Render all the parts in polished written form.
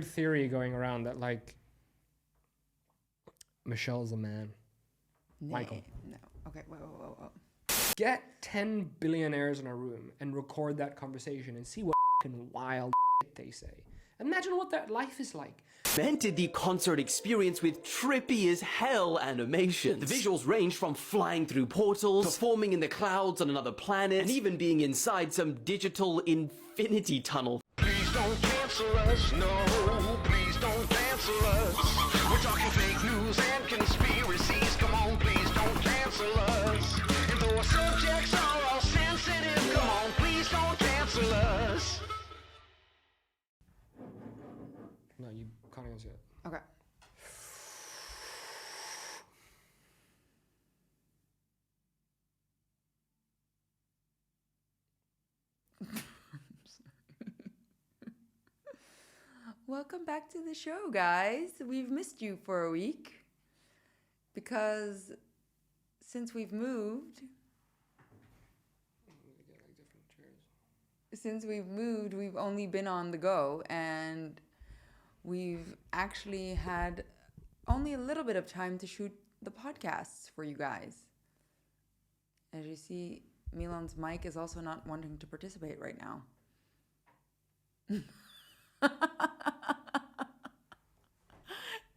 weird theory going around that like Michelle's a man. Michael. No. Okay. Whoa. Get 10 billionaires in a room and record that conversation and see what fucking wild shit they say. Imagine what that life is like. Cemented the concert experience with trippy as hell animations. The visuals range from flying through portals, performing in the clouds on another planet, and even being inside some digital infinity tunnel. Please don't cancel us, no, please don't cancel us. We're talking fake news and conspiracies, come on, please don't cancel us. And though our subjects are all sensitive, come on, please don't cancel us. No, you can't answer it. Okay. Welcome back to the show, guys. We've missed you for a week because since we've moved, we've only been on the go, and we've actually had only a little bit of time to shoot the podcasts for you guys. As you see, Milan's mic is also not wanting to participate right now.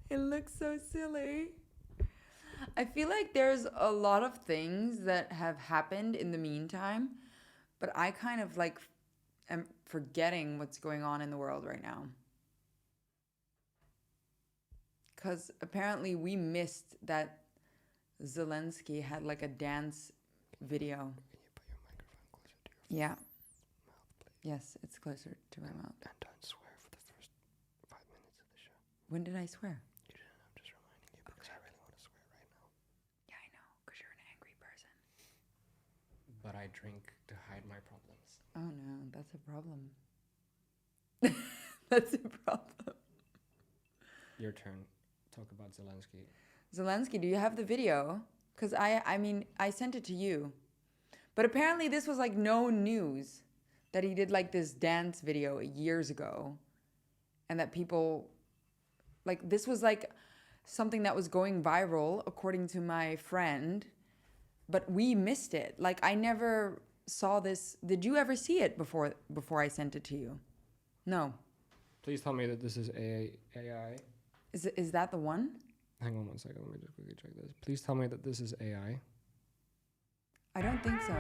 It looks so silly. I feel like there's a lot of things that have happened in the meantime, but I kind of like am forgetting what's going on in the world right now. Because apparently we missed that Zelensky had like a dance video. Can you put your microphone closer to your Yeah. mouth, please? Yes, it's closer to my mouth. And don't swear for the first 5 minutes of the show. When did I swear? You didn't. I'm just reminding you because I really want to swear right now. Yeah, I know, because you're an angry person. But I drink to hide my problems. Oh no, that's a problem. That's a problem. Your turn. Talk about Zelensky. Zelensky, do you have the video? Because I mean, I sent it to you. But apparently this was like no news that he did like this dance video years ago. And that people, like this was like something that was going viral according to my friend. But we missed it. Like I never saw this. Did you ever see it before I sent it to you? No. Please tell me that this is AI. Is that the one? Hang on one second. Let me just quickly check this. Please tell me that this is AI. I don't think so.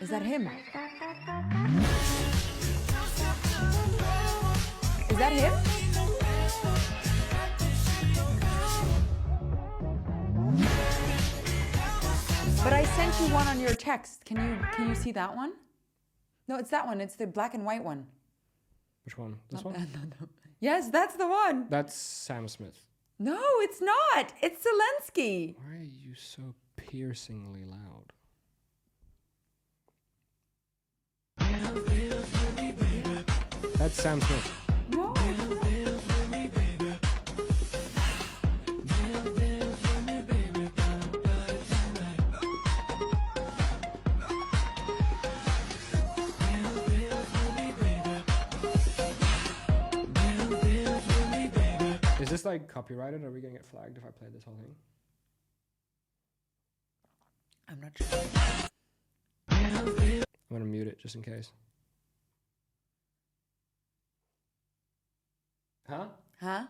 Is that him? Is that him? But I sent you one on your text. Can you see that one? No, it's that one. It's the black and white one. Which one? This No. one? Yes, that's the one. That's Sam Smith. No, it's not. It's Zelensky. Why are you so piercingly loud? That's Sam Smith. No. Is this like copyrighted? Are we gonna get flagged if I play this whole thing? I'm not sure. I'm gonna mute it just in case. Huh? Huh?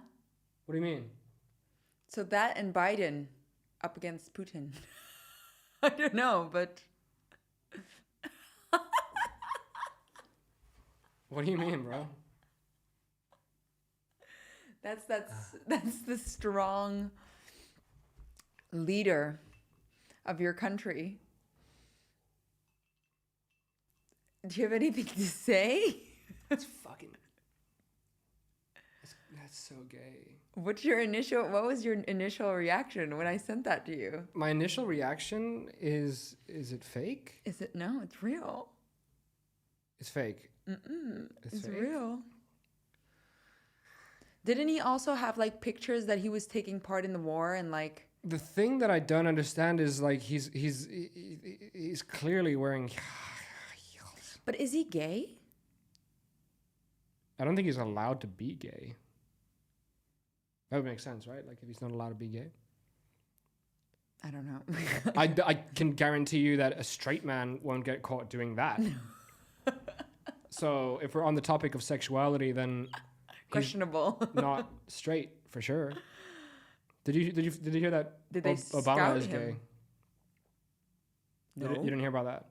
What do you mean? So that and Biden up against Putin. I don't know, but What do you mean, bro? that's the strong leader of your country. Do you have anything to say? That's fucking. That's so gay. What was your initial reaction when I sent that to you? My initial reaction is it fake? Is it? No, it's real. It's fake. It's fake? real. Didn't he also have like pictures that he was taking part in the war and like? The thing that I don't understand is like he's clearly wearing heels. But is he gay? I don't think he's allowed to be gay. That would make sense, right? Like if he's not allowed to be gay. I don't know. I can guarantee you that a straight man won't get caught doing that. So if we're on the topic of sexuality, then Questionable. not straight for sure. Did you hear that? Did they Obama scout is him? gay? No. You didn't hear about that?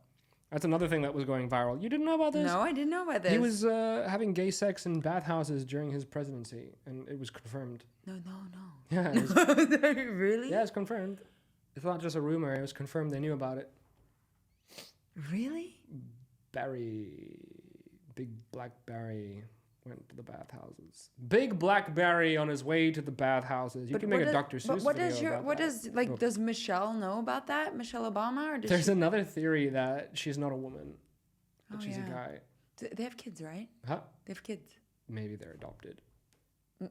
That's another thing that was going viral. You didn't know about this? No, I didn't know about this. He was having gay sex in bathhouses during his presidency, and it was confirmed. No. Yeah, it was, Really? yeah, it's confirmed. It's not just a rumor. It was confirmed. They knew about it. Really? Big Black Barry went to the bathhouses. Big Black Barry on his way to the bathhouses. You can make a Dr. Seuss video about that. Does Michelle know about that? Michelle Obama, or does There's she? another theory that she's not a woman, that Oh, she's a yeah. guy. They have kids, right? Huh? They have kids. Maybe they're adopted. I No,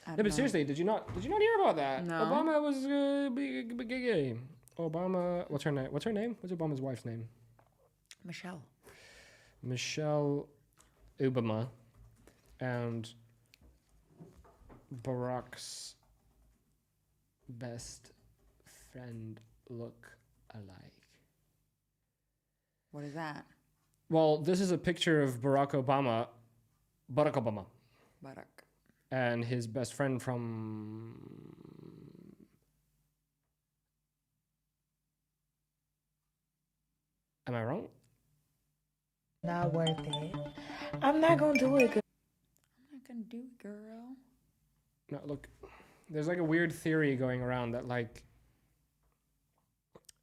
don't but know. seriously, did you not hear about that? No. Obama was gay. Obama, what's her name? What's Obama's wife's name? Michelle Obama, and Barack's best friend look alike. What is that? Well, this is a picture of Barack Obama, Barack. and his best friend from... Am I wrong? Not worth it. I'm not gonna do it. I'm not gonna do it, girl. No, look, there's like a weird theory going around that like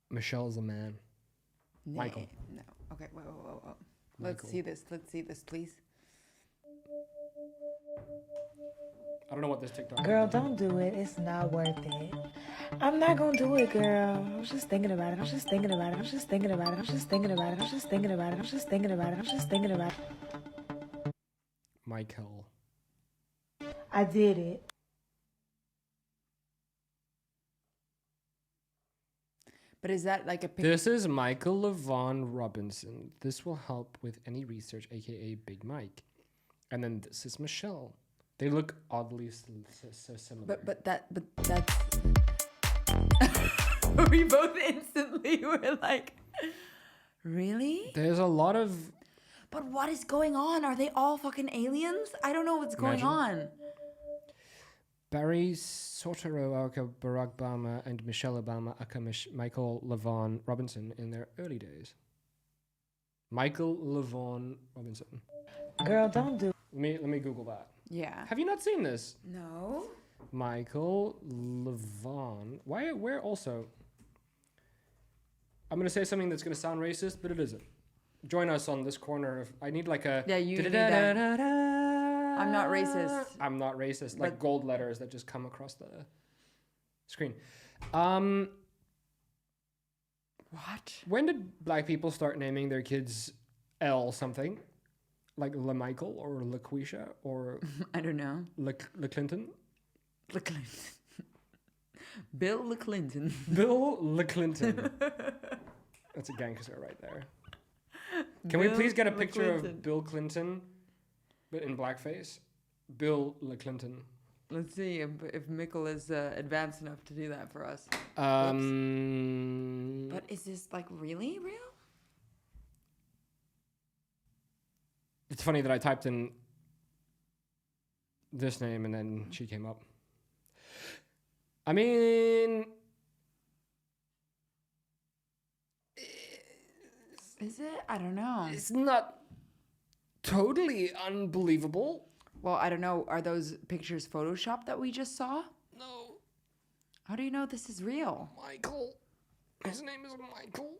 Michelle's a man. Michael. No. Okay. Whoa. Let's Michael. see this, please. I don't know what this TikTok Girl, is. don't do it. It's not worth it. I'm not gonna do it, girl. I was just thinking about it. I was just thinking about it. I was just thinking about it. I was just thinking about it. I was just thinking about it. I was just thinking about it. I was just thinking about it. Michael. I did it. But is that like a picture? This is Michael LaVaughn Robinson. This will help with any research, aka Big Mike. And then this is Michelle. They look oddly so similar. But that's. We both instantly were like, really? There's a lot of... But what is going on? Are they all fucking aliens? I don't know what's going on. Barry Soetoro aka Barack Obama and Michelle Obama aka Michael LaVaughn Robinson in their early days. Michael LaVaughn Robinson. Girl, don't do Let me Google that. Yeah. Have you not seen this? No. Michael LaVaughn. Where also? I'm going to say something that's going to sound racist, but it isn't. Join us on this corner. I need like a... Yeah, you need that. I'm not racist. I'm not racist. Like But- gold letters that just come across the screen. What? When did black people start naming their kids L something? Like LaMichael or LaQuisha or I don't know. LaClinton? LaClinton. Bill LaClinton. Bill LaClinton. That's a gangster right there. Can we please get a picture of Bill Clinton, but in blackface? Bill LaClinton. Let's see if Mikkel is advanced enough to do that for us. But is this like really real? It's funny that I typed in this name and then she came up. I mean... Is it? I don't know. It's not totally unbelievable. Well, I don't know. Are those pictures Photoshopped that we just saw? No, How do you know this is real? Michael. His name is Michael.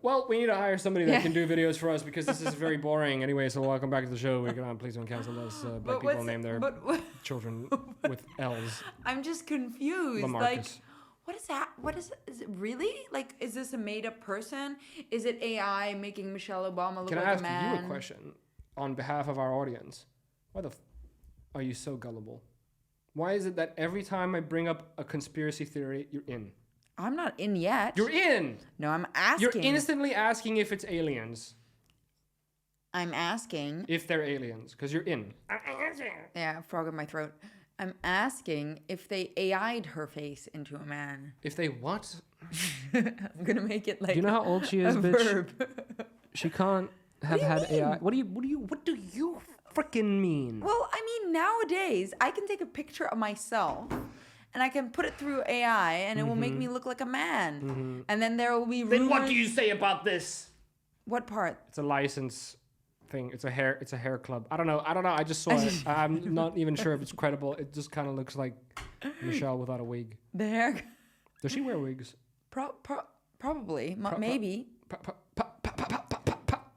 Well, we need to hire somebody that can do videos for us because this is very boring. Anyway, so welcome back to the show. Please don't cancel us. Black people name their children with L's. I'm just confused. Lamarcus. Like, what is that? What is it really? Like, is this a made-up person? Is it AI making Michelle Obama look Can like I ask a man? you a question on behalf of our audience? Why the are you so gullible? Why is it that every time I bring up a conspiracy theory, you're in? I'm not in yet. You're in. No, I'm asking. You're instantly asking if it's aliens. I'm asking. If they're aliens, because you're in. Yeah, frog in my throat. I'm asking if they AI'd her face into a man. If they what? I'm gonna make it like. Do you know how old she is, a bitch? verb. She can't have had AI. What do you freaking mean? Well, I mean, nowadays I can take a picture of myself and I can put it through AI and it will make me look like a man. And then there will be rumors. Then what do you say about this? What part? It's a license thing. It's a hair club. I don't know. I just saw it. I'm not even sure if it's credible. It just kind of looks like Michelle without a wig. The hair. Does she wear wigs? Probably. Maybe.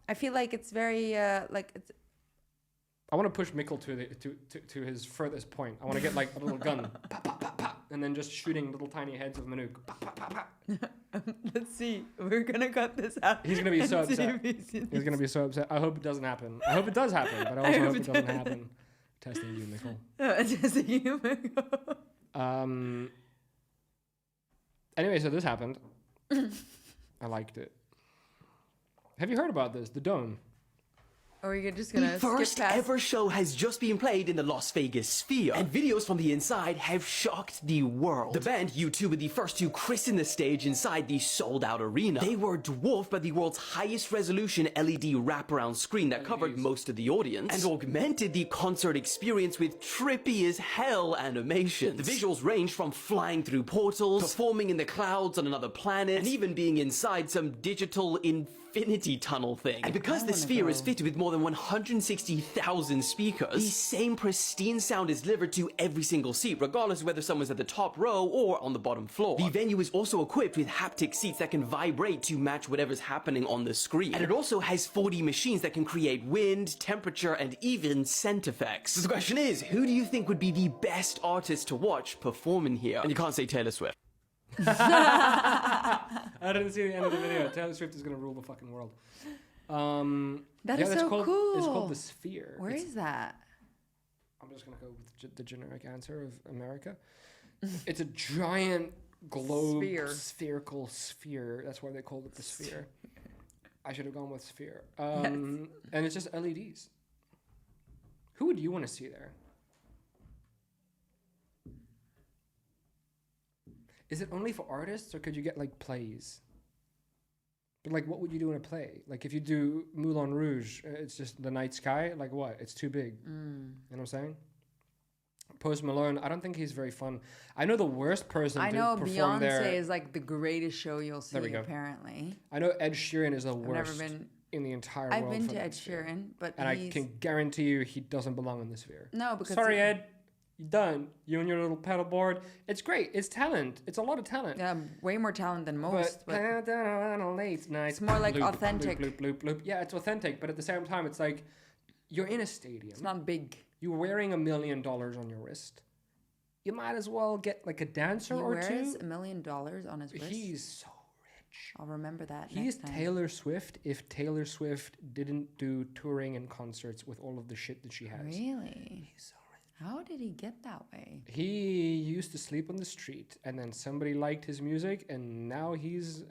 I feel like it's very like it's. I want to push Mikkel to his furthest point. I want to get like a little gun, and then just shooting little tiny heads of Manuk. Let's see. We're gonna cut this out. He's gonna be so upset. He's gonna be so upset. I hope it doesn't happen. I hope it does happen, but I also hope it doesn't happen. Testing you, Mikkel. Testing you, Mikkel. Anyway, so this happened. I liked it. Have you heard about this? The Dome. Or you're just gonna The first skip past. ever show has just been played in the Las Vegas Sphere, and videos from the inside have shocked the world. The band U2 were the first to christen the stage inside the sold-out arena. They were dwarfed by the world's highest resolution LED wraparound screen that covered most of the audience, and augmented the concert experience with trippy as hell animations. The visuals ranged from flying through portals, performing in the clouds on another planet, and even being inside some digital infinity tunnel thing. And because the Sphere is fitted with more than 160,000 speakers, the same pristine sound is delivered to every single seat, regardless of whether someone's at the top row or on the bottom floor. The venue is also equipped with haptic seats that can vibrate to match whatever's happening on the screen. And it also has 4D machines that can create wind, temperature, and even scent effects. So the question is, who do you think would be the best artist to watch perform in here? And you can't say Taylor Swift. I didn't see the end of the video. Taylor Swift is gonna rule the fucking world. That's so cool. It's called the Sphere. Where is that? I'm just gonna go with the generic answer of America. It's a giant globe, spherical sphere. That's why they called it the Sphere. I should have gone with Sphere. And it's just LEDs. Who would you want to see there? Is it only for artists, or could you get like plays? But like, what would you do in a play? Like, if you do Moulin Rouge, it's just the night sky. Like, what? It's too big. You know what I'm saying? Post Malone, I don't think he's very fun. I know the worst person to perform there. Beyonce is like the greatest show you'll see. Apparently. I know Ed Sheeran is the worst in the entire world. I've been to Ed Sheeran, but I can guarantee you he doesn't belong in the Sphere. No, because sorry, Ed. You're done. You and your little pedal board. It's great. It's talent. It's a lot of talent. Yeah, way more talent than most. But it's more like authentic. Bloop, bloop, bloop. Yeah, it's authentic, but at the same time, it's like you're in a stadium. It's not big. You're wearing $1 million on your wrist. You might as well get like a dancer or two. He wears $1 million on his wrist. He's so rich. I'll remember that. He's Taylor Swift if Taylor Swift didn't do touring and concerts with all of the shit that she has. Really? He's so how did he get that way? He used to sleep on the street, and then somebody liked his music, and now he's...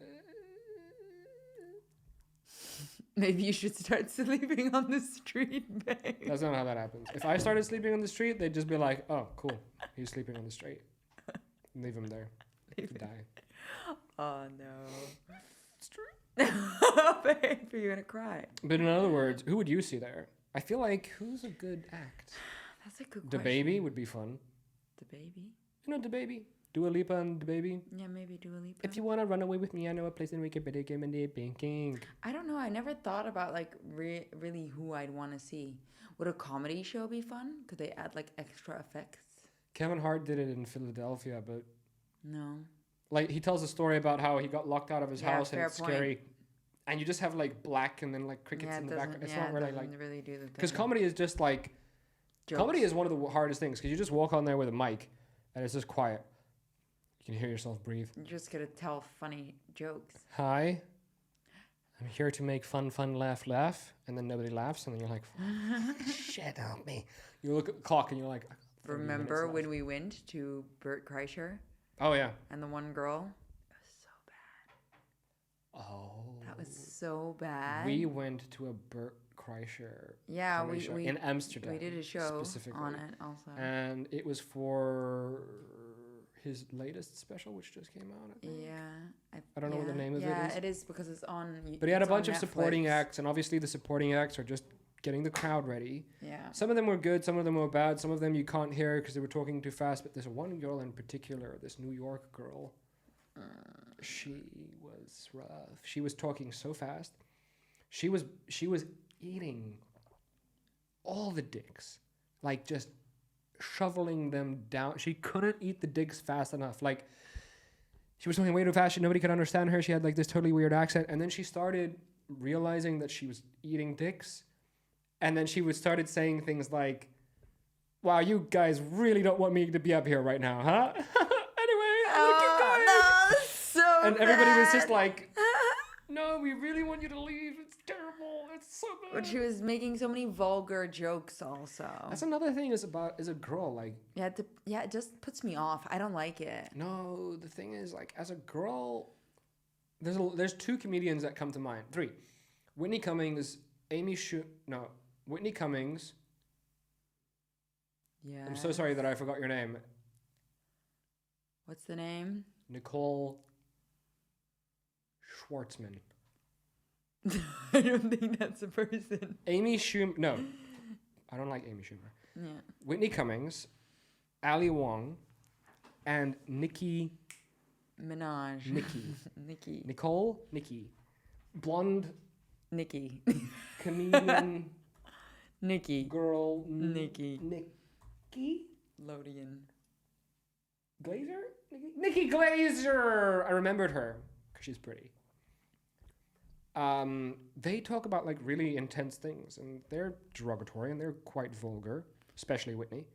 Maybe you should start sleeping on the street, babe. That's not how that happens. If I started sleeping on the street, they'd just be like, oh, cool, he's sleeping on the street. Leave him there to die. Oh, no. It's true. Babe, you're going to cry. But in other words, who would you see there? I feel like, who's a good act? That's a good question. DaBaby would be fun. DaBaby? You know DaBaby? Dua Lipa and DaBaby? Yeah, maybe Dua Lipa. If you want to run away with me, I know a place in Wikipedia game and the banking. I don't know. I never thought about like really who I'd want to see. Would a comedy show be fun? Could they add like extra effects? Kevin Hart did it in Philadelphia, but... No. Like, he tells a story about how he got locked out of his house and it's scary. And you just have like black and then like crickets in the background. It's not really like... really do the thing. Because comedy is just like... Jokes. Comedy is one of the hardest things because you just walk on there with a mic and it's just quiet. You can hear yourself breathe. You're just going to tell funny jokes. Hi. I'm here to make fun, laugh. And then nobody laughs. And then you're like, shit, help me. You look at the clock and you're like... Remember when we went to Bert Kreischer? Oh, yeah. And the one girl Oh. That was so bad. We went to a Bert Kreischer Yeah, comedy show in Amsterdam. we did a show specifically. on it also. And it was for his latest special, which just came out, I think. Yeah. I don't know what the name of it is. Yeah, it is because it's on. But he had a it's on bunch of supporting Netflix. acts, and obviously the supporting acts are just getting the crowd ready. Yeah. Some of them were good, some of them were bad, some of them you can't hear because they were talking too fast. But there's one girl in particular, this New York girl. She was rough. She was talking so fast. She was eating all the dicks, like just shoveling them down. She couldn't eat the dicks fast enough. Like she was talking way too fast. Nobody could understand her. She had like this totally weird accent, and then she started realizing that she was eating dicks, and then she started saying things like, "Wow, you guys really don't want me to be up here right now, huh?" Anyway, I'm gonna keep going. No, that's so And everybody was just bad. like, "No, we really want you to leave. It's terrible. It's so bad." But she was making so many vulgar jokes also. That's another thing is a girl, like, Yeah, it just puts me off. I don't like it. no, the thing is, like, as a girl, there's two comedians that come to mind. Three. Whitney Cummings, Whitney Cummings. Yeah. I'm so sorry that I forgot your name. What's the name? Nicole Schwartzman. I don't think that's a person. Amy Schumer. No, I don't like Amy Schumer. Yeah. Whitney Cummings, Ali Wong, and Nikki. Minaj. Nikki. Nikki. Nikki. Blonde Nikki. comedian Nikki. girl. Nikki. Nikki Lodian. Glazer? Nikki Glazer! I remembered her because she's pretty. They talk about like really intense things, and they're derogatory and they're quite vulgar, especially Whitney.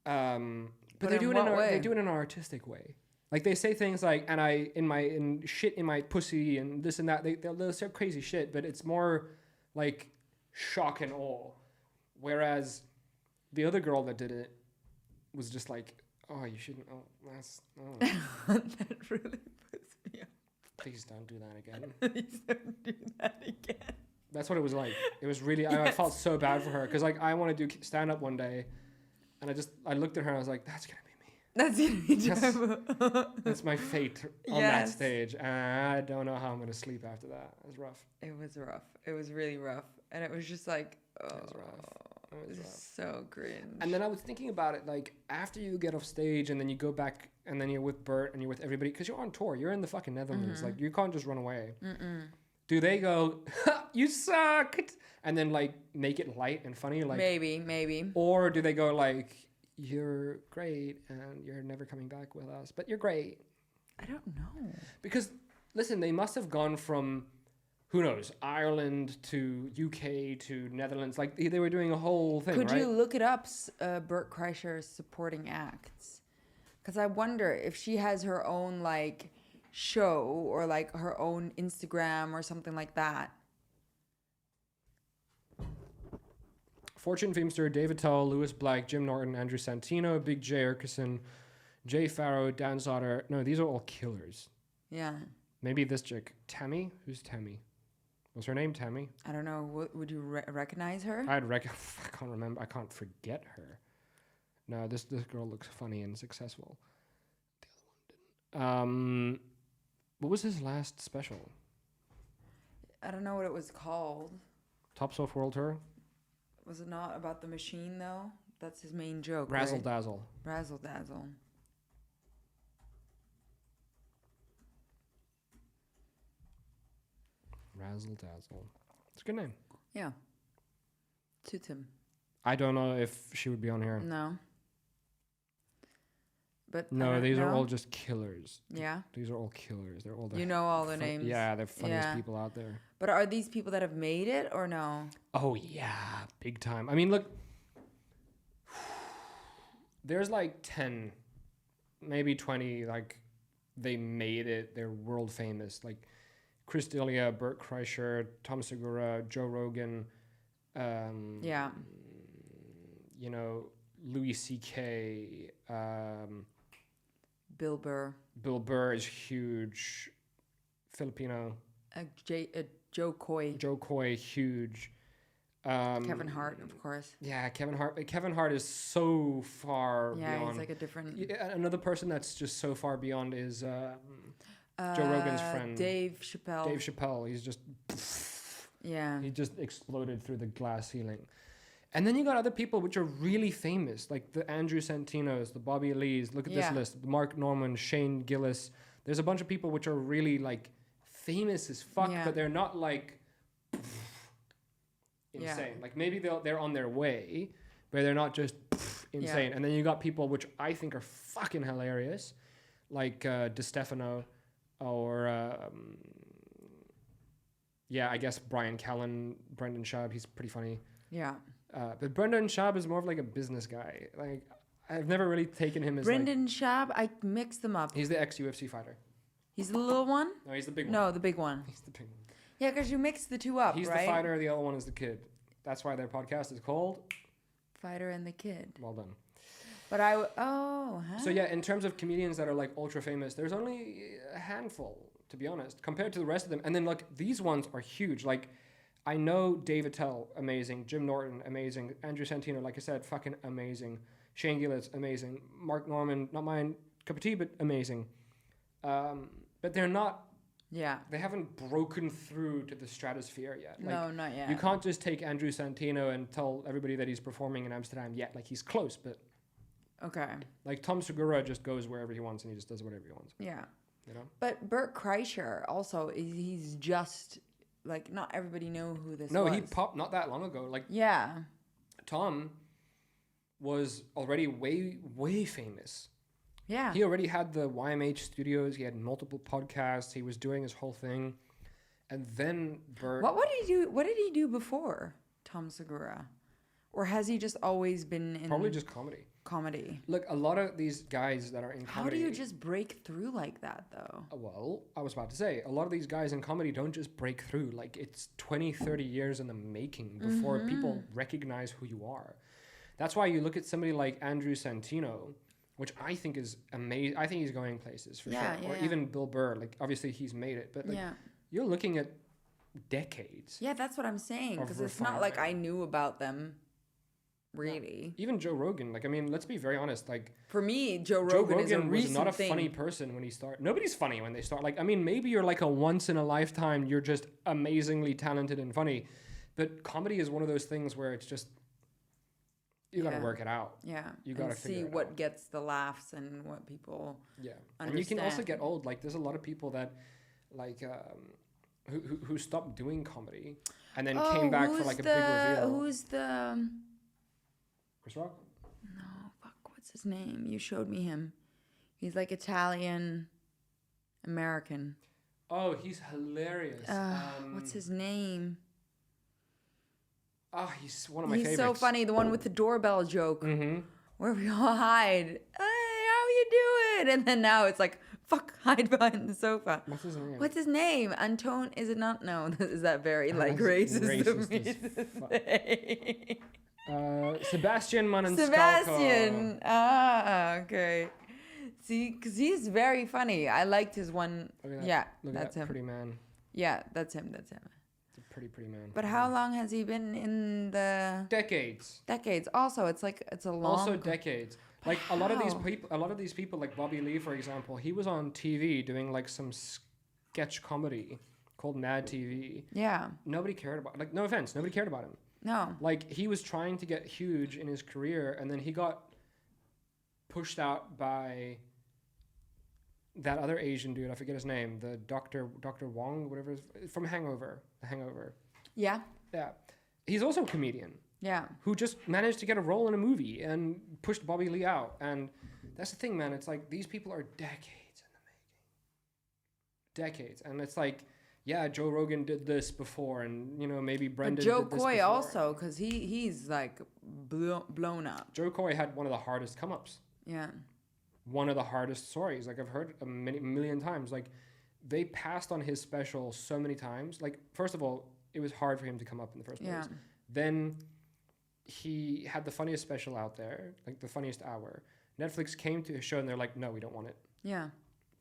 But they in do it what way? they do it in an artistic way. Like they say things like, and in shit in my pussy and this and that. They'll say crazy shit, but it's more like shock and awe. Whereas the other girl that did it was just like, oh, you shouldn't. Oh, that's. Oh. That really puts me off. Please don't do that again. Please don't do that again. That's what it was like. It was really. I felt so bad for her because like I want to do stand up one day, and I looked at her and I was like, that's gonna be me. That's gonna be terrible. That's my fate on that stage, and I don't know how I'm gonna sleep after that. It was rough. It was rough. It was really rough, and it was just like, oh, It was rough. It was rough. so cringe. And then I was thinking about it, like after you get off stage and then you go back and then you're with Bert and you're with everybody because you're on tour. You're in the fucking Netherlands. Like you can't just run away. Do they go, you sucked, and then like make it light and funny, like maybe. or do they go like, you're great and you're never coming back with us, but you're great? I don't know. Because listen, they must have gone from, who knows, Ireland to UK to Netherlands. Like they were doing a whole thing, Could right? you look it up, Bert Kreischer's supporting acts? Because I wonder if she has her own like show or like her own Instagram or something like that. Fortune Feimster, David Tull, Lewis Black, Jim Norton, Andrew Santino, Big J. Erkison, Jay Farrow, Dan Zotter. No, these are all killers. Yeah. Maybe this chick, Tammy. Who's Tammy? Was her name Tammy? I don't know. Would you recognize her? I can't remember. I can't forget her. No, this girl looks funny and successful. The other one didn't. What was his last special? I don't know what it was called. Tops Off World Tour? Was it not about the machine though? That's his main joke. Razzle right? Dazzle. Razzle Dazzle. Razzle Dazzle. It's a good name. Yeah. Suits him. I don't know if she would be on here. No. But I No, don't these are know. all just killers. Yeah. These are all killers. They're all the You know all the names. Yeah, they're funniest Yeah. people out there. But are these people that have made it or no? Oh yeah, big time. I mean, look, there's like 10, maybe 20, like they made it. They're world famous. Like Chris D'Elia, Bert Kreischer, Tom Segura, Joe Rogan. Yeah. You know, Louis C.K. Bill Burr. Bill Burr is huge. Filipino. Joe Coy. Joe Coy, huge. Kevin Hart, of course. Yeah, Kevin Hart. Kevin Hart is so far Yeah, beyond. he's like a different. Another person that's just so far beyond is Joe Rogan's friend. Dave Chappelle. Dave Chappelle. He's just. Yeah. He just exploded through the glass ceiling. And then you got other people which are really famous, like the Andrew Santinos, the Bobby Lees. Look at this list: Mark Norman, Shane Gillis. There's a bunch of people which are really like famous as fuck, but they're not like insane. Like maybe they're on their way, but they're not just insane. Yeah. And then you got people which I think are fucking hilarious, like DeStefano, or I guess Brian Callen, Brendan Schaub. He's pretty funny. Yeah. But Brendan Schaub is more of like a business guy. Like I've never really taken him as Brendan Schaub. I mixed them up. He's the ex-UFC fighter. He's the little one. No, he's the big one. No, the big one. He's the big one. Yeah, because you mixed the two up, He's right? the fighter. The other one is the kid. That's why their podcast is called Fighter and the Kid. Well Done. But So yeah, in terms of comedians that are like ultra famous, there's only a handful, to be honest, compared to the rest of them. And then like these ones are huge. Like I know Dave Attell, amazing. Jim Norton, amazing. Andrew Santino, like I said, fucking amazing. Shane Gillis, amazing. Mark Norman, not mine, cup of tea, but amazing. But they're not. Yeah. They haven't broken through to the stratosphere yet. Like, No, not yet. You can't just take Andrew Santino and tell everybody that he's performing in Amsterdam yet. Like he's close, but Okay. like Tom Segura just goes wherever he wants and he just does whatever he wants. Yeah. You know? But Bert Kreischer also, he's just, like, not everybody know who this No, was. he popped not that long ago. Like Yeah. Tom was already way famous. Yeah. He already had the YMH studios. He had multiple podcasts. He was doing his whole thing. And then Bert... What did he do before Tom Segura? Or has he just always been in... Probably just comedy. Comedy. Look, a lot of these guys that are in How comedy... do you just break through like that, though? Well, I was about to say, a lot of these guys in comedy don't just break through. Like, it's 20, 30 years in the making before people recognize who you are. That's why you look at somebody like Andrew Santino, which I think is amazing. I think he's going places for sure. Or even Bill Burr. Like, obviously, he's made it. But, like, you're looking at decades. Yeah, that's what I'm saying. of Because it's not like I refinement. knew about them, really. Even Joe Rogan. Like, I mean, let's be very honest. Like, For me, Joe Joe Rogan is a Rogan was recent not a thing. funny person when he started. Nobody's funny when they start. Like, I mean, maybe you're like a once in a lifetime, you're just amazingly talented and funny. But comedy is one of those things where it's just, you got to work it out. Yeah. You gotta and see figure it what out. gets the laughs and what people... Yeah. And you can also understand. get old. Like, there's a lot of people that, like, who stopped doing comedy and then came back for like a big reveal. Who's the... Chris Rock? No, fuck, what's his name? You showed me him. He's like Italian American. Oh, he's hilarious. What's his name? Oh, he's one of my He's favorites. so funny. The one with the doorbell joke. Where we all hide. Hey, how you doing? And then now it's like, fuck, hide behind the sofa. What's his name? What's his name? Antone? Is it not? No, is that very like That's racist of racist me as to fuck. say? Sebastian Maniscalco. Sebastian. Ah, okay. See, because he's very funny. I liked his one. Look at that. Yeah, Look at that's that him. pretty man. Yeah, that's him. That's him. It's a pretty man. But how long has he been in the Decades. decades? Also, it's like it's a long. Also decades. Like a lot of how? these people, like Bobby Lee, for example, he was on TV doing like some sketch comedy called Mad TV. Yeah. Nobody cared about. Like, no offense, nobody cared about him. No. Like, he was trying to get huge in his career, and then he got pushed out by that other Asian dude. I forget his name. The Dr. Wong, whatever, from Hangover. The Hangover. Yeah. Yeah. He's also a comedian Yeah. who just managed to get a role in a movie and pushed Bobby Lee out. And that's the thing, man. It's like these people are decades in the making. Decades. And it's like, yeah, Joe Rogan did this before, and, you know, maybe Brendan But Joe did this Coy before. also, because he's like blown up. Joe Coy had one of the hardest come-ups. Yeah. One of the hardest stories. Like, I've heard a million times. Like, they passed on his special so many times. Like, first of all, it was hard for him to come up in the first place. Yeah. Then he had the funniest special out there, like the funniest hour. Netflix came to his show and they're like, no, we don't want it. Yeah.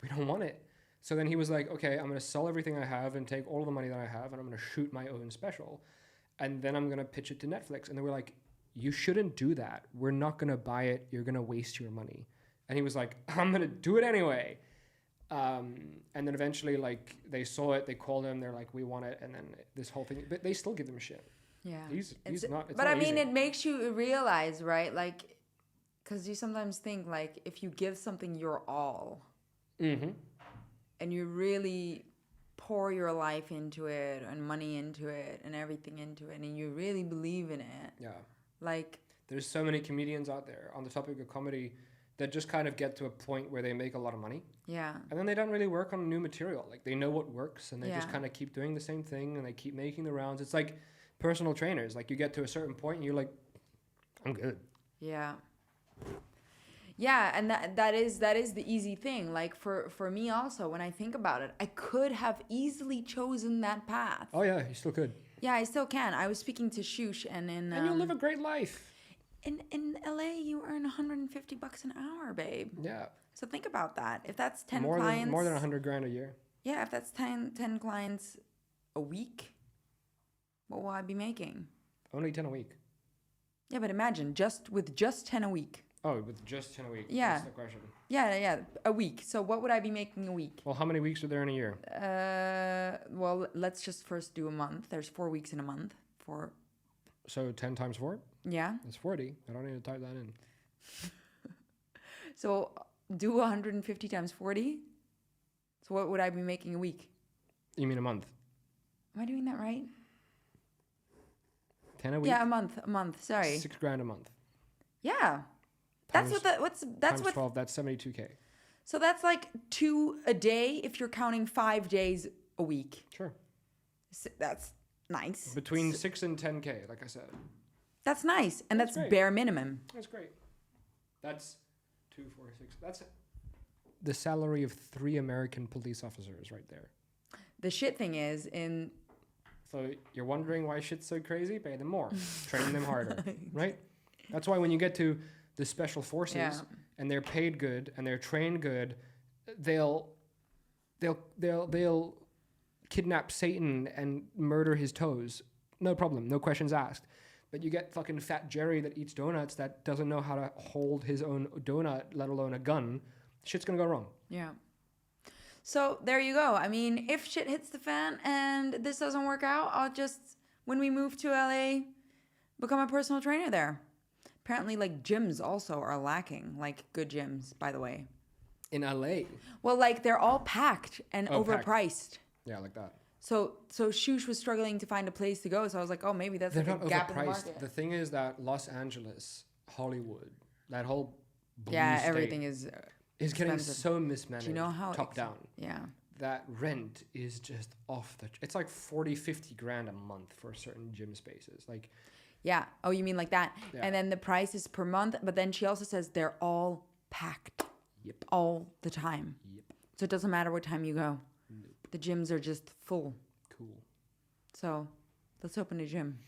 We don't want it. So then he was like, okay, I'm going to sell everything I have and take all the money that I have, and I'm going to shoot my own special. And then I'm going to pitch it to Netflix. And they were like, you shouldn't do that. We're not going to buy it. You're going to waste your money. And he was like, I'm going to do it anyway. And then eventually, like, they saw it, they called him, they're like, we want it. And then this whole thing, but they still give him shit. Yeah. He's not, it's but not I mean, easy. it makes you realize, right? Like, because you sometimes think, like, if you give something your all, Mm-hmm. and you really pour your life into it and money into it and everything into it, and you really believe in it, Yeah. like, There's so many comedians out there on the topic of comedy that just kind of get to a point where they make a lot of money. yeah. And then they don't really work on new material. Like, they know what works, and they just Yeah. kind of keep doing the same thing, and they keep making the rounds. It's like personal trainers. Like, you get to a certain point, and you're like, I'm good. Yeah. Yeah, and that is the easy thing. Like for me also, when I think about it, I could have easily chosen that path. Oh, yeah, you still could. Yeah, I still can. I was speaking to Shush, and And you'll live a great life. in LA you earn $150 an hour, babe. Yeah. So think about that. If that's 10 More clients, than 100 grand a year. Yeah, if that's 10 clients a week, what will I be making? Only 10 a week. Yeah, but imagine with just 10 a week. Oh, with just 10 a week. Yeah. That's the question. Yeah, a week. So what would I be making a week? Well, how many weeks are there in a year? Well, let's just first do a month. There's 4 weeks in a month. So 10 times 4? Yeah. That's 40. I don't need to type that in. So do 150 times 40. So what would I be making a week? You mean a month? Am I doing that right? 10 a week? Yeah, a month. Sorry. 6 grand a month. Yeah. Times- That's Times what 12, that's 72K. So that's like 2 a day if you're counting 5 days a week. Sure. That's nice. Between 6 and 10K, like I said. That's nice. And That's that's great. bare minimum. That's great. That's 2, 4, 6. That's the salary of 3 American police officers right there. The shit thing is So you're wondering why shit's so crazy? Pay them more. Train them harder. Right? That's why when you get to the special forces Yeah. and they're paid good and they're trained good, they'll kidnap Satan and murder his toes. No problem. No questions asked. But you get fucking Fat Jerry that eats donuts that doesn't know how to hold his own donut, let alone a gun. Shit's gonna go wrong. Yeah. So there you go. I mean, if shit hits the fan and this doesn't work out, I'll just, when we move to LA, become a personal trainer there. Apparently, like, gyms also are lacking, like, good gyms, by the way. In LA. Well, like, they're all packed and Oh, packed. overpriced. Yeah, like that. So Shush was struggling to find a place to go. So I was like, oh, maybe that's They're like not a gap in the overpriced. market. The thing is that Los Angeles, Hollywood, that whole blue Yeah, state everything is getting expensive. so mismanaged. Do you know how top down? Yeah. That rent is just off the. It's like 40, 50 grand a month for certain gym spaces. Like, Yeah. Oh, you mean like that? Yeah. And then the price is per month, but then she also says they're all packed. Yep. All the time. Yep. So it doesn't matter what time you go. Nope. The gyms are just full. Cool. So let's open a gym.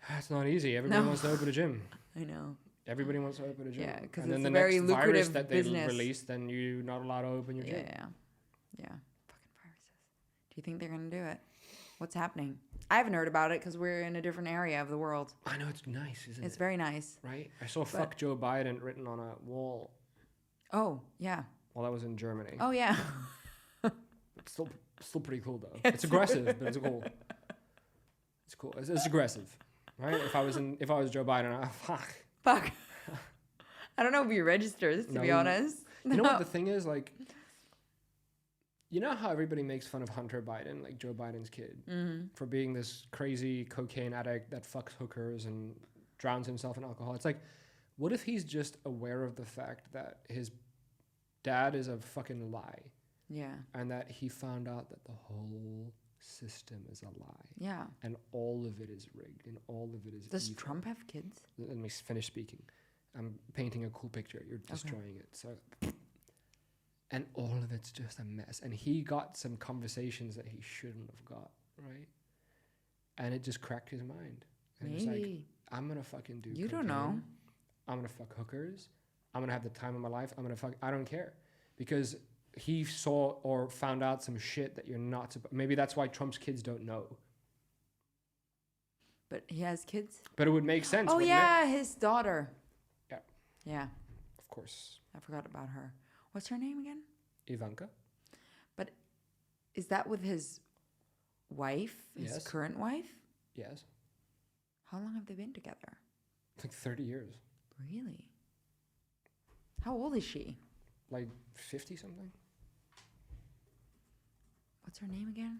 That's not easy. Everybody No. wants to open a gym. I know. Everybody wants to open a gym. Yeah, 'cause and then it's the a very next virus lucrative that they business. release, then you're not allowed to open your Yeah, gym. yeah. Fucking viruses. Do you think they're going to do it? What's happening? I haven't heard about it because we're in a different area of the world. I know, it's nice, isn't It's it? very nice. Right? I saw "fuck Joe Biden" written on a wall. Oh, yeah. Well, that was in Germany. Oh, yeah. It's still pretty cool though. It's aggressive, but it's cool. It's cool. It's aggressive, right? If I was Joe Biden, fuck. Fuck. I don't know if he registers, to be No. honest. You know what the thing is, like, you know how everybody makes fun of Hunter Biden, like Joe Biden's kid, for being this crazy cocaine addict that fucks hookers and drowns himself in alcohol. It's like, what if he's just aware of the fact that his dad is a fucking lie, Yeah. and that he found out that the whole system is a lie, Yeah. and all of it is rigged, and all of it is Does evil. Trump have kids? Let me finish speaking. I'm painting a cool picture. You're destroying it. So, and all of it's just a mess. And he got some conversations that he shouldn't have got, right? And it just cracked his mind. And it's like, Maybe. I'm gonna fucking do. You don't know. cocaine. I'm gonna fuck hookers. I'm gonna have the time of my life. I don't care, because he saw or found out some shit that you're not supposed. Maybe that's why Trump's kids don't know. But he has kids? But it would make sense. Oh, wouldn't yeah, his daughter. Yeah. Yeah, Of course. I forgot about her. What's her name again? Ivanka. But is that with his wife? His Yes. current wife? Yes. How long have they been together? Like 30 years. Really? How old is she? Like 50 something. What's her name again?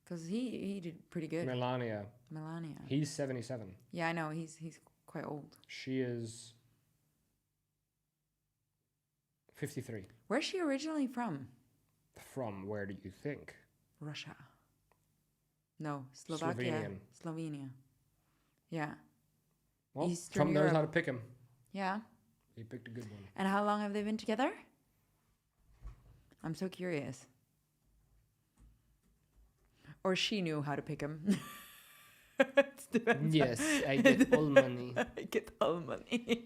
Because he did pretty good. Melania. Melania. He's 77. Yeah, I know. He's quite old. She is 53. Where's she originally from? From where do you think? Russia. No, Slovakia. Slovenian. Slovenia. Yeah. Well, Eastern Trump knows Europe. how to pick him. Yeah. He picked a good one. And how long have they been together? I'm so curious. Or she knew how to pick him. Yes, I get all money. I get all money.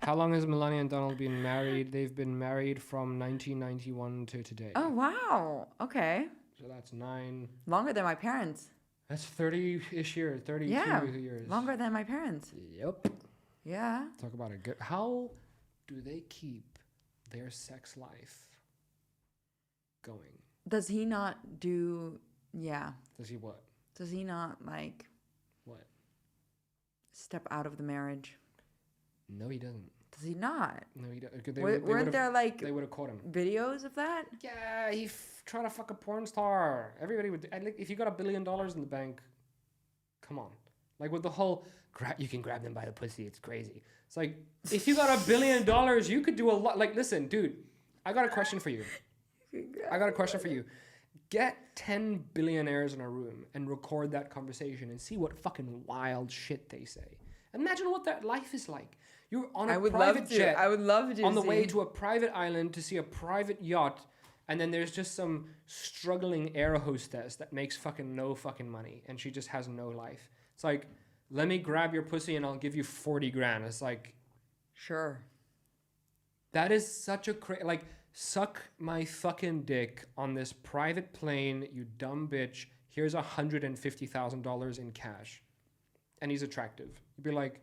How long has Melania and Donald been married? They've been married from 1991 to today. Oh, wow. Okay. So that's 9. Longer than my parents. That's 30-ish years, 32 Yeah. years. Longer than my parents. Yep. Yeah. Talk about a good. How do they keep their sex life going? Does he not do... Yeah. Does he what? Does he not, like, What? step out of the marriage? No, he doesn't. Does he not? No, he doesn't. Weren't there, like, They would have caught him. videos of that? Yeah, he tried to fuck a porn star. Everybody would. Like, if you got $1 billion in the bank, come on. Like with the whole, you can grab them by the pussy. It's crazy. It's like, if you got $1 billion, you could do a lot. Like, listen, dude, I got a question for you. Get 10 billionaires in a room and record that conversation and see what fucking wild shit they say. Imagine what that life is like. You're on a private jet. I would love to. On the way to a private island to see a private yacht, and then there's just some struggling air hostess that makes fucking no fucking money, and she just has no life. It's like, let me grab your pussy and I'll give you 40 grand. It's like, Sure. that is such a like, suck my fucking dick on this private plane, you dumb bitch. Here's $150,000 in cash, and he's attractive. You'd be like,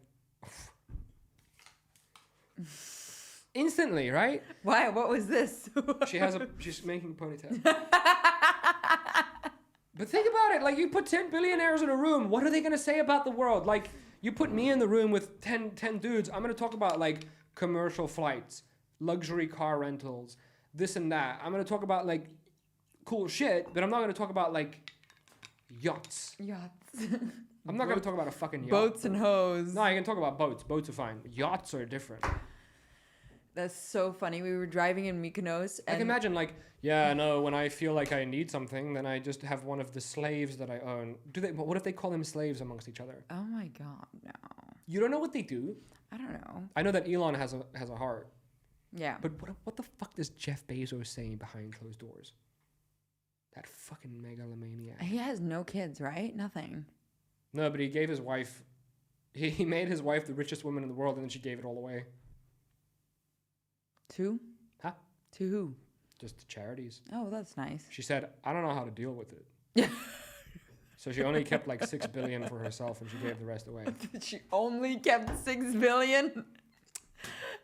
instantly, right? Why? What was this? She's making a ponytail. But think about it. Like, you put 10 billionaires in a room. What are they going to say about the world? Like, you put me in the room with 10 dudes. I'm going to talk about, like, commercial flights, luxury car rentals, this and that. I'm going to talk about, like, cool shit, but I'm not going to talk about, like, yachts. Yachts. I'm not going to talk about a fucking yacht. Boats and hoes. No, I can talk about boats. Boats are fine. Yachts are different. That's so funny. We were driving in Mykonos, I and can imagine, like, yeah, no, when I feel like I need something, then I just have one of the slaves that I own. What if they call them slaves amongst each other? oh my god, no. You don't know what they do? I don't know. I know that Elon has a heart. Yeah. But what the fuck does Jeff Bezos say behind closed doors? That fucking megalomaniac. He has no kids, right? Nothing. No, but he gave his wife... He made his wife the richest woman in the world, and then she gave it all away. To? Huh? To who? Just to charities. Oh, that's nice. She said, I don't know how to deal with it. So she only kept like $6 billion for herself, and she gave the rest away. She only kept $6 billion?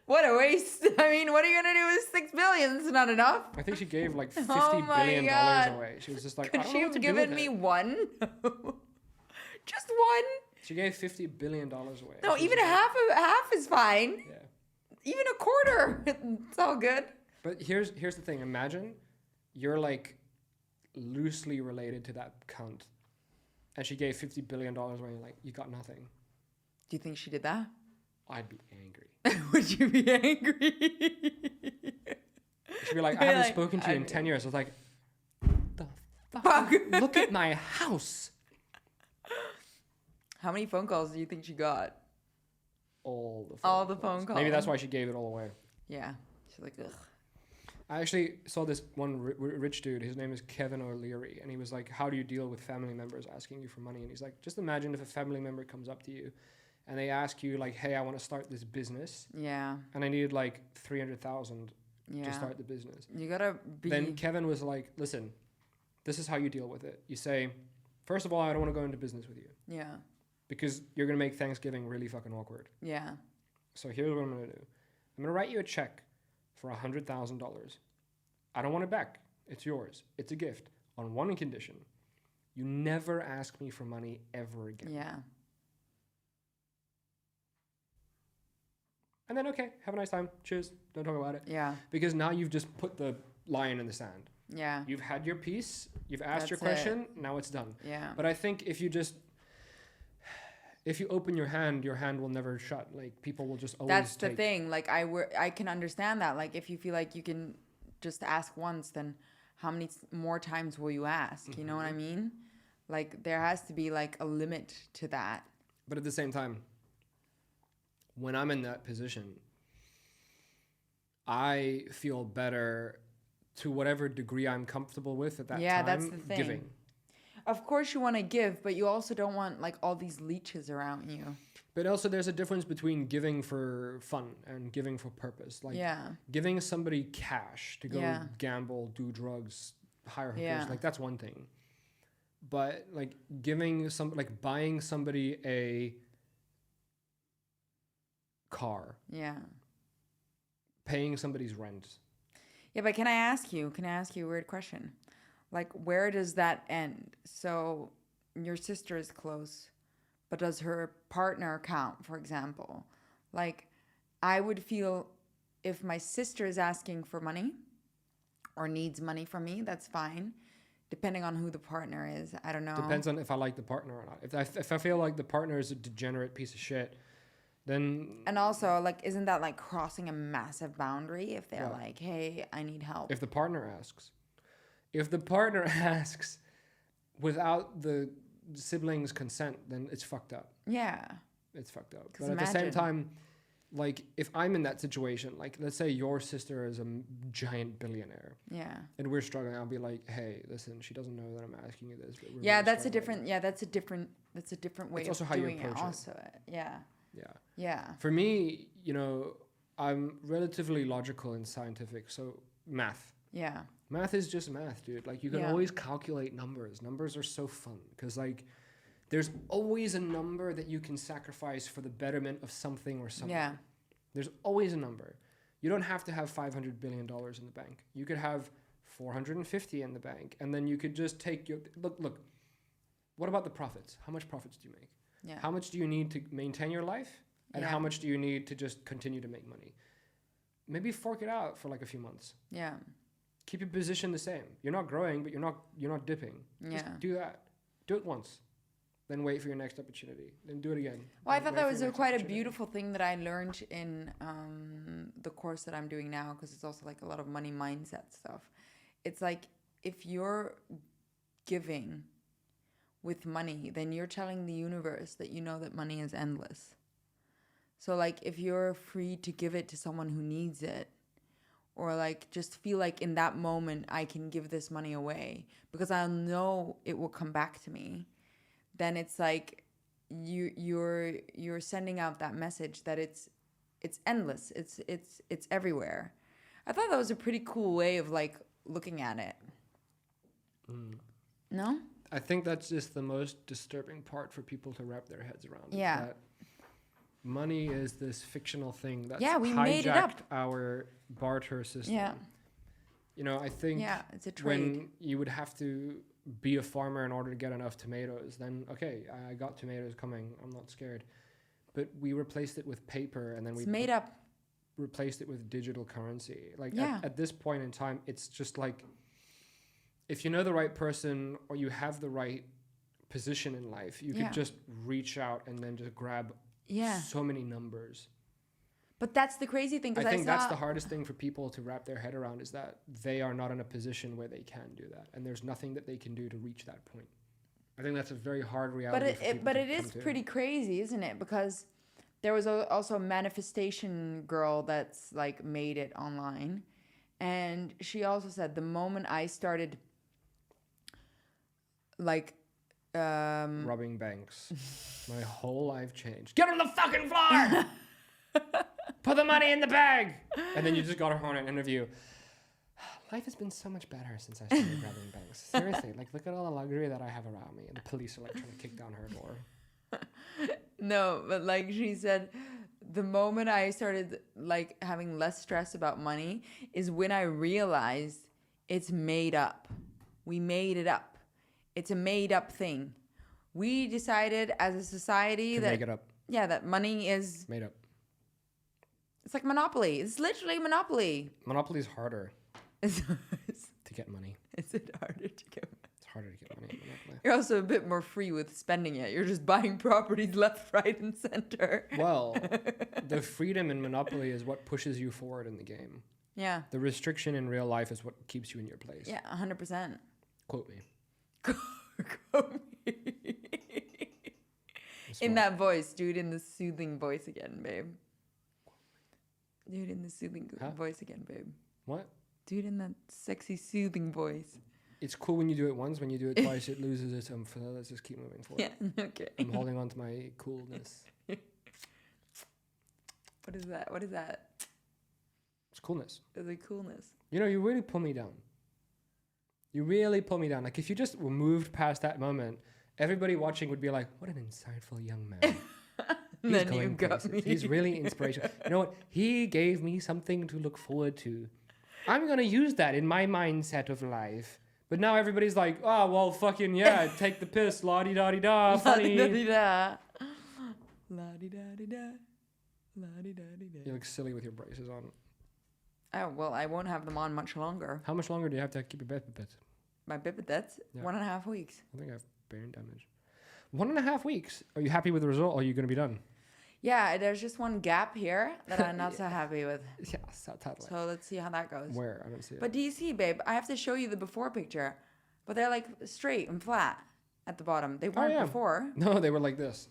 What a waste. I mean, what are you going to do with $6 billion? It's not enough. I think she gave like $50 Oh my billion God. away. She was just like, Could I don't she know what have to do with given me it. one? Just one? She gave $50 billion away. No, She was even just like- half is fine. Yeah. Even a quarter. It's all good. But here's the thing. Imagine you're like loosely related to that cunt, and she gave $50 billion away. And you're like, you got nothing. Do you think she did that? I'd be angry. Would you be angry? She'd be like, I Be haven't like, spoken to you in I- 10 years. I was like, the fuck? Look at my house. How many phone calls do you think she got? All the phone calls. Maybe that's why she gave it all away. Yeah. She's like, ugh. I actually saw this one rich dude. His name is Kevin O'Leary. And he was like, how do you deal with family members asking you for money? And he's like, just imagine if a family member comes up to you and they ask you like, hey, I want to start this business, Yeah. and I needed like 300,000 Yeah. to start the business. You gotta be. Then Kevin was like, listen, this is how you deal with it. You say, first of all, I don't want to go into business with you Yeah. because you're going to make Thanksgiving really fucking awkward. Yeah. So here's what I'm going to do. I'm going to write you a check for $100,000. I don't want it back. It's yours. It's a gift on one condition. You never ask me for money ever again. Yeah. And then, okay, have a nice time. Cheers. Don't talk about it. Yeah. Because now you've just put the line in the sand. Yeah. You've had your piece. You've asked your That's it. question. Now it's done. Yeah. But I think if you open your hand will never shut. Like people will just always That's the take. thing. Like I can understand that. Like if you feel like you can just ask once, then how many more times will you ask? You know what I mean? Like there has to be like a limit to that. But at the same time, when I'm in that position, I feel better to whatever degree I'm comfortable with at that Yeah, time. that's the thing. Giving. Of course you want to give, but you also don't want like all these leeches around you. But also there's a difference between giving for fun and giving for purpose. Like Yeah. giving somebody cash to go Yeah. gamble, do drugs, hire hookers, Yeah. like that's one thing. But like buying somebody a car, Yeah. paying somebody's rent. Yeah, but can I ask you a weird question? Like, where does that end? So, your sister is close, but does her partner count, for example? Like, I would feel if my sister is asking for money or needs money from me, that's fine. Depending on who the partner is. I don't know. Depends on if I like the partner or not. If I feel like the partner is a degenerate piece of shit, then And also, like, isn't that like crossing a massive boundary if they're Yeah. like, hey, I need help? if the partner asks without the siblings' consent, then it's fucked up. Yeah. It's fucked up. 'Cause But at the same imagine- time, like if I'm in that situation, like let's say your sister is a giant billionaire Yeah. and we're struggling, I'll be like, hey, listen, she doesn't know that I'm asking you this. But we're Yeah, really that's a struggling. different. Yeah, that's a different way It's of also how you doing it. approach it. Also, yeah, Yeah. yeah, For me, I'm relatively logical and scientific. So math. yeah, Math is just math, dude. Like you can Yeah. always calculate numbers. Numbers are so fun because like there's always a number that you can sacrifice for the betterment of something or something. yeah, There's always a number. You don't have to have $500 billion in the bank. You could have 450 in the bank, and then you could just take your look. What about the profits? How much profits do you make? yeah. How much do you need to maintain your life, and Yeah. how much do you need to just continue to make money? Maybe fork it out for like a few months. Yeah, Keep your position the same. You're not growing, but you're not dipping. yeah. Just do that. Do it once, then wait for your next opportunity. Then do it again. Well, I then thought wait that for was your next quite a opportunity. beautiful thing that I learned in the course that I'm doing now, because it's also like a lot of money mindset stuff. It's like if you're giving with money, then you're telling the universe that you know that money is endless. So like if you're free to give it to someone who needs it, or like just feel like in that moment I can give this money away because I know it will come back to me, then it's like you're sending out that message that it's endless, it's everywhere. I thought that was a pretty cool way of like looking at it. No? I think that's just the most disturbing part for people to wrap their heads around. is Yeah. that money is this fictional thing that's Yeah, we made it up. hijacked our barter system. Yeah. I think Yeah, it's a trade. when you would have to be a farmer in order to get enough tomatoes, then okay, I got tomatoes coming. I'm not scared. But we replaced it with paper, and then It's we made up. replaced it with digital currency. Like Yeah. at this point in time, it's just like if you know the right person or you have the right position in life, you Yeah. could just reach out and then just grab Yeah. so many numbers. But that's the crazy thing, I because think that's saw the hardest thing for people to wrap their head around is that they are not in a position where they can do that, and there's nothing that they can do to reach that point. I think that's a very hard reality. But for people but to it is come to. pretty crazy, isn't it? Because there was also a manifestation girl that's like made it online, and she also said the moment I started like Robbing banks. My whole life changed. Get on the fucking floor! Put the money in the bag! And then you just got her on an interview. Life has been so much better since I started robbing banks. Seriously, like look at all the luxury that I have around me. And the police are like trying to kick down her door. No, but like she said, the moment I started like having less stress about money is when I realized it's made up. We made it up. It's a made up thing. We decided as a society To that make it up. Yeah, that money is Made up. it's like Monopoly. It's literally Monopoly. Monopoly's harder Is to get money. it harder to get? It's harder to get money in Monopoly. You're also a bit more free with spending it. You're just buying properties left, right, and center. Well, the freedom in Monopoly is what pushes you forward in the game. Yeah. The restriction in real life is what keeps you in your place. Yeah, 100%. Quote me. In that voice, do it in the soothing voice again, babe. Do it in the soothing voice again, babe. What? Do it in that sexy, soothing voice. It's cool when you do it once. When you do it twice, it loses its So let's just keep moving forward. Yeah, okay. I'm holding on to my coolness. What is that? What is that? It's coolness. Is it coolness? You know, you really pull me down. You really pull me down. Like if you just moved past that moment, everybody watching would be like, "What an insightful young man." And then you going got places. me. He's really inspirational. You know what? He gave me something to look forward to. I'm gonna use that in my mindset of life. But now everybody's like, "Oh well, fucking yeah, take the piss, la di da di da, funny." La-di-da-di-da. La-di-da-di-da. La-di-da-di-da. You look silly with your braces on. Oh, well, I won't have them on much longer. How much longer do you have to keep your bed? My bit, that's Yeah. 1.5 weeks. I think I have brain damage. 1.5 weeks. Are you happy with the result? Or are you gonna be done? Yeah, there's just one gap here that I'm not so happy with. Yeah, so totally. So let's see how that goes. Where? I don't see it. But do you see, babe? I have to show you the before picture. But they're like straight and flat at the bottom. They weren't yeah. before. No, they were like this.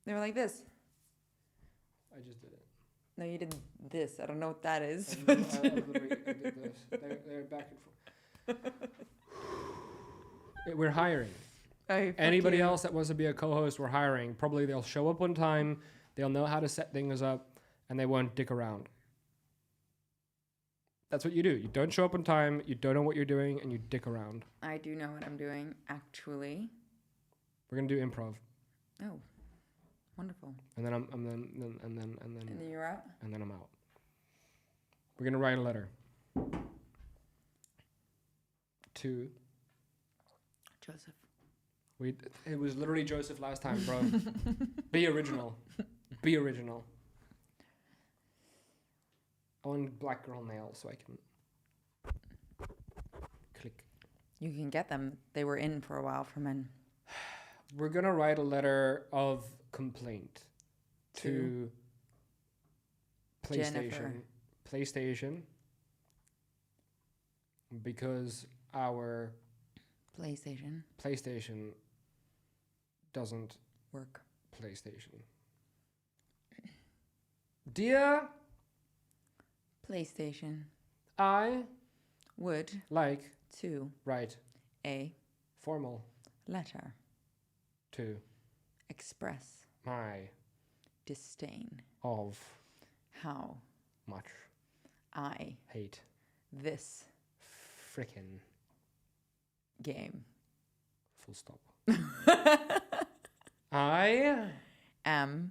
They were like this. I just did it. No, you did this. I don't know what that is. I did this. They're back and forth. We're hiring. Oh, fuck Anybody you. else that wants to be a co-host, we're hiring. Probably they'll show up on time, they'll know how to set things up, and they won't dick around. That's what you do. You don't show up on time, you don't know what you're doing, and you dick around. I do know what I'm doing, actually. We're gonna do improv. Oh, wonderful. And then And then you're out? and then I'm out. We're gonna write a letter to Joseph. It was literally Joseph last time, bro. Be original. Be original. I want black girl nails so I can click. You can get them. They were in for a while for men. We're gonna write a letter of complaint to PlayStation. Jennifer. PlayStation. Because our PlayStation doesn't Work. PlayStation. Dear, PlayStation I would like to write a formal letter to express my disdain of how much I hate this frickin' game full stop. I am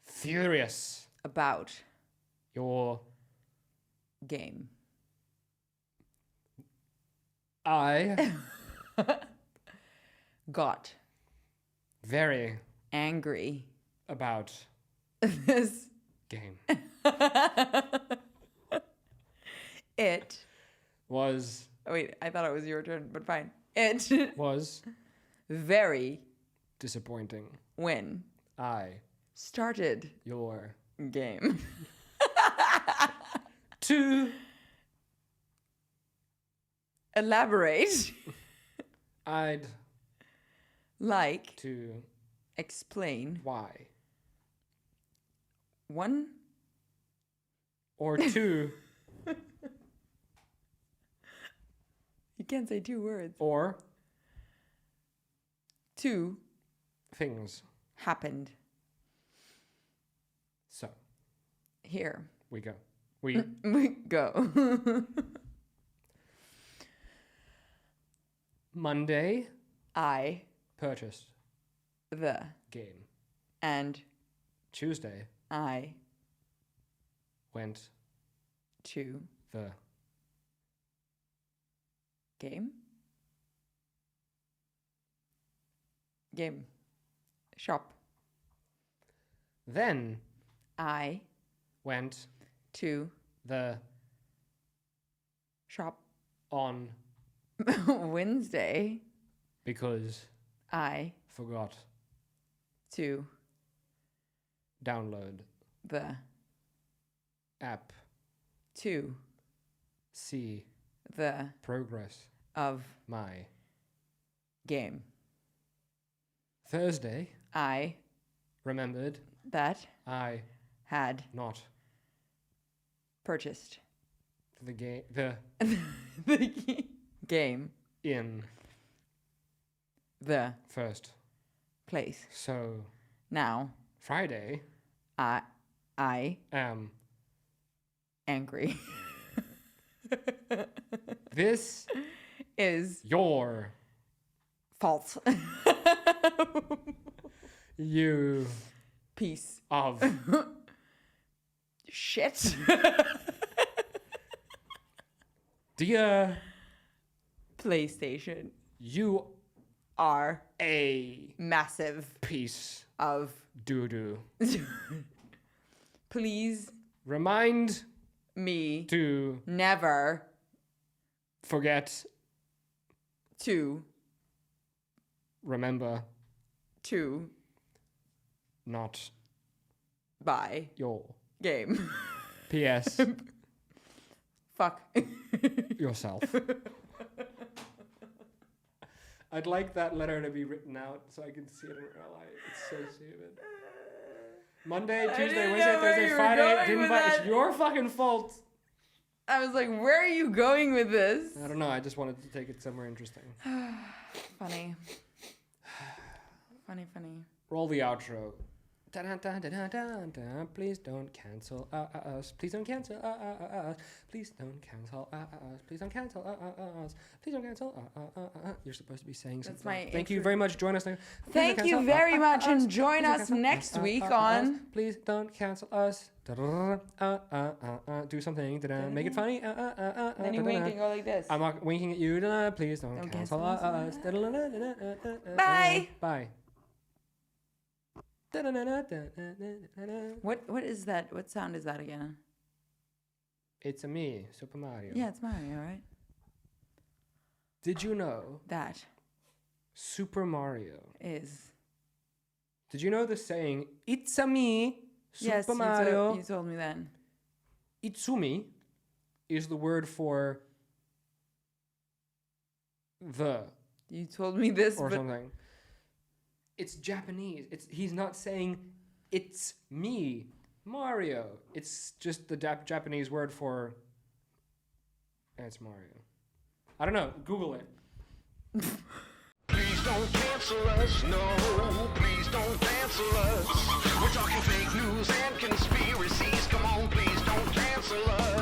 furious about your game. I Got very angry about this game. it Was oh wait, I thought it was your turn, but fine. It was very disappointing. when I started your game. to Elaborate. I'd Like to explain why one or two you can't say 2 words. or Two things. happened. So, Here we go. We we go. Monday I, purchased the, game. and Tuesday I went to the game. Game. Shop. then I went to the shop. on Wednesday. because I forgot to download the app to see the progress of my game. Thursday I remembered that I had not purchased the game the game in the first. place. So Now Friday I am angry. this Is your false. you Piece of shit. dear PlayStation you are a massive piece of doo-doo. please Remind me to never forget, to remember, to not buy your game. P.S. Fuck yourself. I'd like that letter to be written out so I can see it in real life. It's so stupid. Monday, Tuesday, didn't Wednesday, know where Thursday, you were Friday. going Didn't with buy. It's that. your fucking fault. I was like, where are you going with this? I don't know. I just wanted to take it somewhere interesting. Funny. Funny. Roll the outro. Dun-dun-dun-dun-dun-dun. Please don't cancel us. Please don't cancel us. Please don't cancel us. Please don't cancel us. Please don't cancel us. You're supposed to be saying something. my Thank you intro. very much. Join us. Please Thank don't you cancel very much, and us. join Please don't us cancel next week us. on Please don't cancel us. Do something. Make it funny. Then you wink and go like this. I'm not winking at you. Please don't cancel us. Bye. Bye. What is that? What sound is that again? It's a me, Super Mario. Yeah, it's Mario, right? Did you know That Super Mario? is. Did you know the saying "It's a me, Super Yes, Mario"? you told me then. Itsumi is the word for the You told me this, or but something. It's Japanese. He's not saying "It's me, Mario." It's just the Japanese word for. It's Mario. I don't know. Google it. Please don't cancel us, no. Please don't cancel us. We're talking fake news and conspiracies. Come on, please don't cancel us.